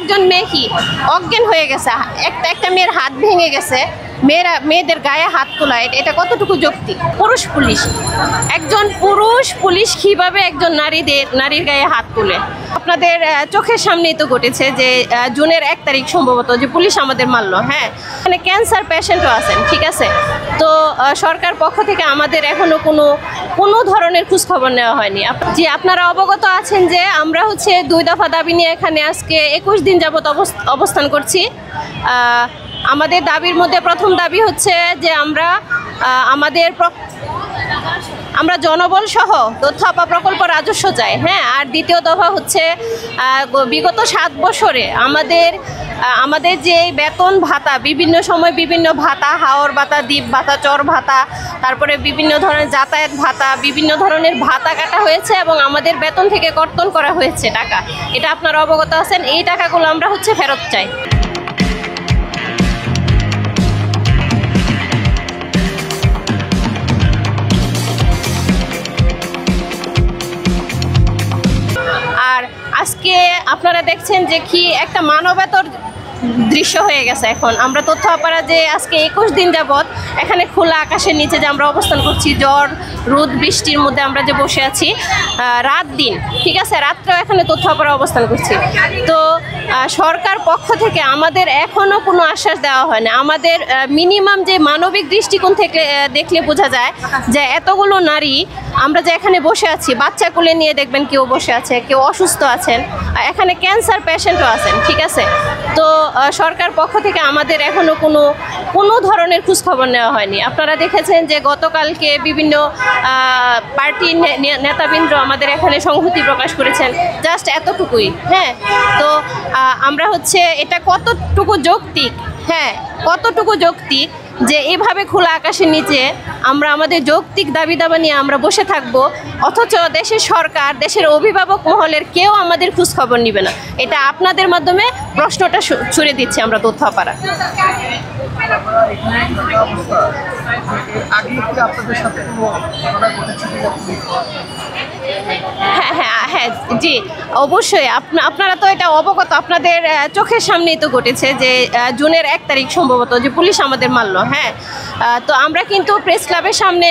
কয়েকজন মেয়ে কি অজ্ঞান হয়ে গেছে, একটা মেয়ের হাত ভেঙে গেছে, মেয়েদের গায়ে হাত তোলা, এটা কতটুকু যৌক্তিক? একজন পুরুষ পুলিশ কিভাবে একজন নারীর গায়ে হাত তুলে? আপনাদের চোখের সামনেই তো ঘটেছে যে জুনের 1 তারিখ সম্ভবত যে পুলিশ আমাদের মারলো। হ্যাঁ, এখানে ক্যান্সার পেশেন্টও আছেন, ঠিক আছে। তো সরকার পক্ষ থেকে আমাদের এখনো কোনো ধরনের খোঁজখবর নেওয়া হয়নি। জি, আপনারা অবগত আছেন যে আমরা হচ্ছে 2 দফা দাবি নিয়ে এখানে আজকে 21 দিন যাবত অবস্থান করছি। আমাদের দাবির মধ্যে প্রথম দাবি হচ্ছে যে আমরা জনবল সহ তথ্য আপা প্রকল্প রাজস্ব চাই। হ্যাঁ, আর দ্বিতীয় দফা হচ্ছে বিগত 7 বছরে আমাদের যে বেতন ভাতা, বিভিন্ন সময় বিভিন্ন ভাতা, হাওর ভাতা, দ্বীপ ভাতা, চর ভাতা, তারপরে বিভিন্ন ধরনের যাতায়াত ভাতা, বিভিন্ন ধরনের ভাতা কাটা হয়েছে এবং আমাদের বেতন থেকে কর্তন করা হয়েছে টাকা। এটা আপনারা অবগত আছেন। এই টাকাগুলো আমরা হচ্ছে ফেরত চাই। আর আজকে আপনারা দেখছেন যে কি একটা মানবতার দৃশ্য হয়ে গেছে। এখন আমরা তথ্য আপারা যে আজকে 21 দিন যাবৎ এখানে খোলা আকাশের নিচে যে আমরা অবস্থান করছি, ঝড় রোদ বৃষ্টির মধ্যে আমরা যে বসে আছি রাত দিন, ঠিক আছে, রাত্রেও এখানে তথ্য আপারা অবস্থান করছি। তো সরকার পক্ষ থেকে আমাদের এখনও কোনো আশ্বাস দেওয়া হয় না। আমাদের মিনিমাম যে মানবিক দৃষ্টিকোণ থেকে দেখলে বোঝা যায় যে এতগুলো নারী আমরা যে এখানে বসে আছি, বাচ্চা কোলে নিয়ে দেখবেন কেউ বসে আছে, কেউ অসুস্থ আছেন, এখানে ক্যান্সার পেশেন্টও আছেন, ঠিক আছে। তো সরকার পক্ষ থেকে আমাদের এখনও কোনো ধরনের খোঁজখবর নেওয়া হয়নি। আপনারা দেখেছেন যে গতকালকে বিভিন্ন পার্টির নেতাবৃন্দ আমাদের এখানে সংহতি প্রকাশ করেছেন, জাস্ট এতটুকুই। হ্যাঁ, তো আমরা হচ্ছে এটা কতটুকু যৌক্তিক? হ্যাঁ, কতটুকু যৌক্তিক যে এভাবে খোলা আকাশের নিচে আমরা আমাদের যৌক্তিক দাবি দাবা নিয়ে আমরা বসে থাকব, অথচ দেশের সরকার, দেশের অভিভাবক মহলের কেউ আমাদের খোঁজখবর নিবে না। এটা আপনাদের মাধ্যমে প্রশ্নটা ছুড়ে দিচ্ছে আমরা তথ্য আপারা। হ্যাঁ, জি, অবশ্যই। আপনারা তো এটা অবগত, আপনাদের চোখের সামনেই তো ঘটেছে যে জুনের 1 তারিখ সম্ভবত যে পুলিশ আমাদের মারলো। হ্যাঁ, তো আমরা কিন্তু প্রেস ক্লাবের সামনে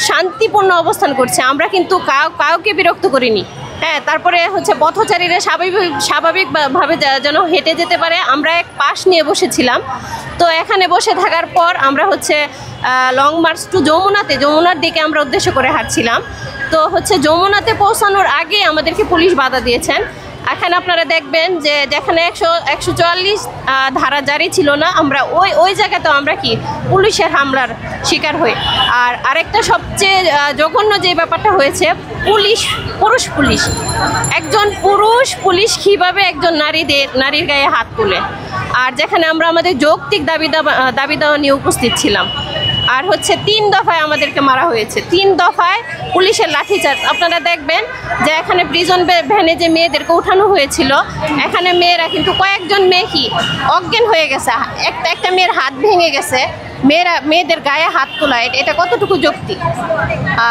শান্তিপূর্ণ অবস্থান করছি, আমরা কিন্তু কাউকে বিরক্ত করিনি। হ্যাঁ, তারপরে হচ্ছে পথচারীরা স্বাভাবিকভাবে যেন হেঁটে যেতে পারে, আমরা এক পাশ নিয়ে বসেছিলাম। তো এখানে বসে থাকার পর আমরা হচ্ছে লং মার্চ টু যমুনার দিকে আমরা উদ্দেশ্য করে হাঁটছিলাম। তো হচ্ছে যমুনাতে পৌঁছানোর আগে আমাদেরকে পুলিশ বাধা দিয়েছেন। এখানে আপনারা দেখবেন যে যেখানে 144 ধারা জারি ছিল না, আমরা ওই জায়গাতেও আমরা কি পুলিশের হামলার শিকার হই। আর আরেকটা সবচেয়ে জঘন্য যে ব্যাপারটা হয়েছে, একজন পুরুষ পুলিশ কিভাবে একজন নারীর গায়ে হাত তোলে, আর যেখানে আমরা আমাদের যৌক্তিক দাবি দাওয়া নিয়ে উপস্থিত ছিলাম। আর হচ্ছে 3 দফায় আমাদেরকে মারা হয়েছে, 3 দফায় পুলিশের লাঠিচার্জ। আপনারা দেখবেন যে এখানে প্রিজন ভ্যানে যে মেয়েদেরকে উঠানো হয়েছিল, এখানে মেয়েরা কিন্তু কয়েকজন মেয়ে কি অজ্ঞান হয়ে গেছে, একটা মেয়ের হাত ভেঙে গেছে, মেয়েদের গায়ে হাত তোলা, এটা কতটুকু যৌক্তিক?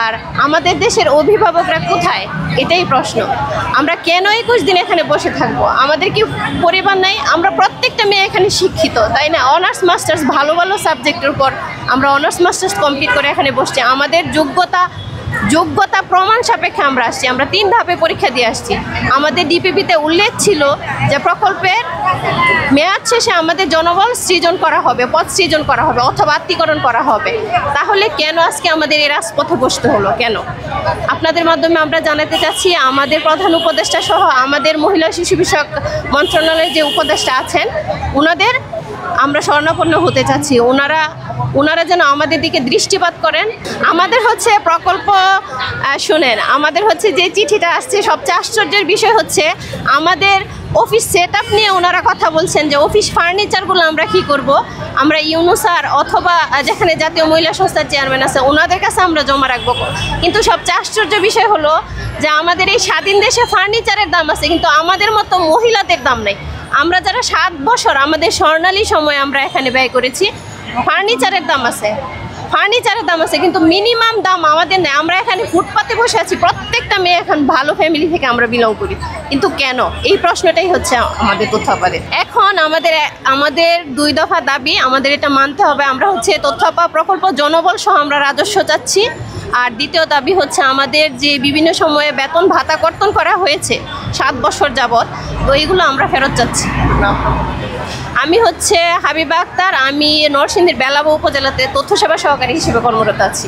আর আমাদের দেশের অভিভাবকরা কোথায়, এটাই প্রশ্ন। আমরা কেন 21 দিন এখানে বসে থাকবো? আমাদের কি পরিবার নাই? আমরা প্রত্যেকটা মেয়ে এখানে শিক্ষিত, তাই না? অনার্স মাস্টার্স ভালো সাবজেক্টের উপর আমরা অনার্স মাস্টার্স কমপ্লিট করে এখানে বসছি। আমাদের যোগ্যতা প্রমাণ সাপেক্ষে আমরা আসছি, আমরা 3 ধাপে পরীক্ষা দিয়ে আসছি। আমাদের ডিপিপিতে উল্লেখ ছিল যে প্রকল্পের মেয়াদ শেষে আমাদের জনবল সৃজন করা হবে, পদ সৃজন করা হবে অথবা আত্মীকরণ করা হবে। তাহলে কেন আজকে আমাদের এই রাজপথে বসতে হলো? কেন? আপনাদের মাধ্যমে আমরা জানাতে চাচ্ছি, আমাদের প্রধান উপদেষ্টা সহ আমাদের মহিলা শিশু বিষয়ক মন্ত্রণালয়ের যে উপদেষ্টা আছেন, ওনাদের আমরা শরণাপন্ন হতে চাচ্ছি। ওনারা যেন আমাদের দিকে দৃষ্টিপাত করেন। আমাদের হচ্ছে প্রকল্প শুনেন, আমাদের হচ্ছে যে চিঠিটা আসছে, সবচেয়ে আশ্চর্যের বিষয় হচ্ছে আমাদের অফিস সেট আপ নিয়ে ওনারা কথা বলছেন যে অফিস ফার্নিচারগুলো আমরা কি করব, আমরা ইউনুসার অথবা যেখানে জাতীয় মহিলা সংস্থার চেয়ারম্যান আছে ওনাদের কাছে আমরা জমা রাখবো। কিন্তু সবচেয়ে আশ্চর্য বিষয় হলো যে আমাদের এই স্বাধীন দেশে ফার্নিচারের দাম আছে, কিন্তু আমাদের মতো মহিলাদের দাম নেই। আমরা যারা 7 বছর আমাদের স্বর্ণালী সময় আমরা এখানে ব্যয় করেছি, ফার্নিচারের দাম আছে। ফার্নিচারের দাম আছে, কিন্তু মিনিমাম দাম আমাদের নেই। আমরা এখানে ফুটপাতে বসে আছি, প্রত্যেকটা মেয়ে এখন ভালো ফ্যামিলি থেকে আমরা বিলং করি, কিন্তু কেন? এই প্রশ্নটাই হচ্ছে আমাদের তথ্যপাদের। এখন আমাদের 2 দফা দাবি, আমাদের এটা মানতে হবে। আমরা হচ্ছে তথ্যপা প্রকল্প জনবল সহ আমরা রাজস্ব চাচ্ছি। আর দ্বিতীয় দাবি হচ্ছে আমাদের যে বিভিন্ন সময়ে বেতন ভাতা কর্তন করা হয়েছে 7 বছর যাবৎ, তো এইগুলো আমরা ফেরত চাচ্ছি। আমি হচ্ছে হাবিবা আক্তার, আমি নরসিংদীর বেলাব উপজেলাতে তথ্য সেবা সহকারী হিসেবে কর্মরত আছি।